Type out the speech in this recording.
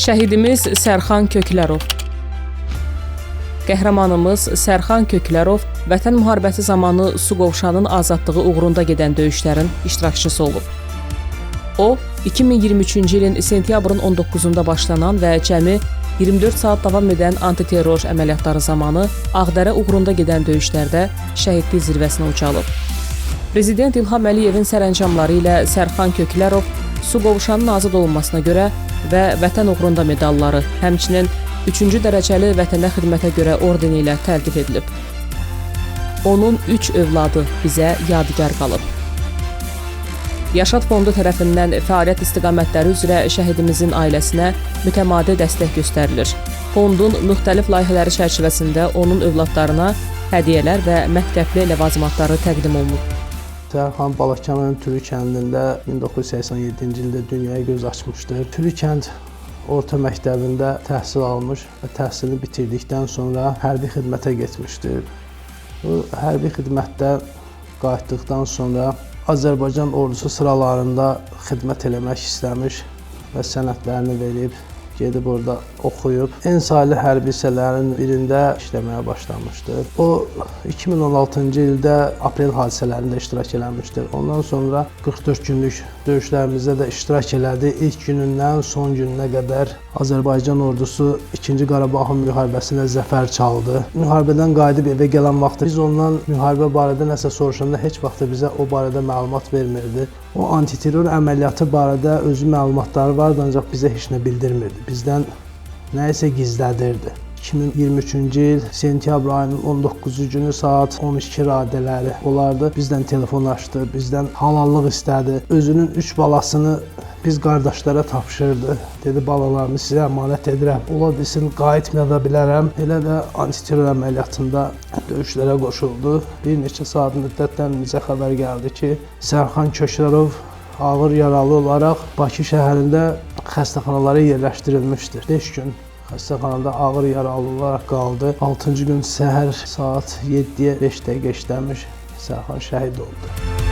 Şəhidimiz Sərxan Köklərov. Qəhrəmanımız Sərxan Köklərov Vətən müharibəsi zamanı Suqovuşanın azadlığı uğrunda gedən döyüşlərin iştirakçısı olub. O, 2023-cü ilin sentyabrın 19-da başlanan və cəmi 24 saat davam edən antiterror əməliyyatları zamanı Ağdərə uğrunda gedən döyüşlərdə şəhidlik zirvəsinə ucalıb. Prezident İlham Əliyevin sərəncamları ilə Sərxan Köklərov Suqovuşanın azad olunmasına görə və Vətən uğrunda medalları, həmçinin 3-cü dərəcəli vətənə xidmətə görə ordeni ilə təltif edilib. Onun 3 övladı bizə yadigar qalıb. Yaşad Fondu tərəfindən fəaliyyət istiqamətləri üzrə şəhidimizin ailəsinə mütəmadi dəstək göstərilir. Fondun müxtəlif layihələri çərçivəsində onun övladlarına hədiyyələr və məktəbli ləvazimatları təqdim olunub. Sərxan Balakənan Türü kəndində 1987-ci ildə dünyaya göz açmışdır. Türü kənd orta məktəbində təhsil almış və təhsilini bitirdikdən sonra hərbi xidmətə getmişdir. Bu hərbi xidmətdə qayıtdıqdan sonra Azərbaycan ordusu sıralarında xidmət eləmək istəmiş və sənədlərini verib, gedib orada oxuyub. En saylı hərbi hissələrin birində işləməyə başlamışdır. O, 2016-cı ildə aprel hadisələrində iştirak eləmişdir. Ondan sonra 44 günlük döyüşlərimizdə də iştirak elədi. İlk günündən son gününə qədər Azərbaycan ordusu 2-ci Qarabağın müharibəsində zəfər çaldı. Müharibədən qayıdıb evə gələn vaxtı biz ondan müharibə barədə nəsə soruşanda heç vaxt bizə o barədə məlumat vermirdi. O antiterror əməliyyatı barədə özü məlumatları vardı, ancaq bizə heç nə bildirmirdi. Bizdən nəyisə gizlədirdi. 2023-cü il sentyabr ayının 19-cu günü saat 12 radələri olardı. Bizdən telefon açdı, bizdən halallıq istədi. Özünün 3 balasını biz qardaşlara tapşırdı. Dedi, balalarımı sizə əmanət edirəm. Ola bilsin, qayıtmaya da bilərəm. Elə də antiterror əməliyyatında döyüşlərə qoşuldu. Bir neçə saat müddətdən bizə xəbər gəldi ki, Sərxan Köklərov ağır yaralı olaraq Bakı şəhərində xəstəxanalara yerləşdirilmişdir. 5 gün xəstəxanada ağır yaralı olaraq qaldı. 6-cı gün səhər saat 7-yə 5 dəqiqə işləmiş Sərxan şəhid oldu.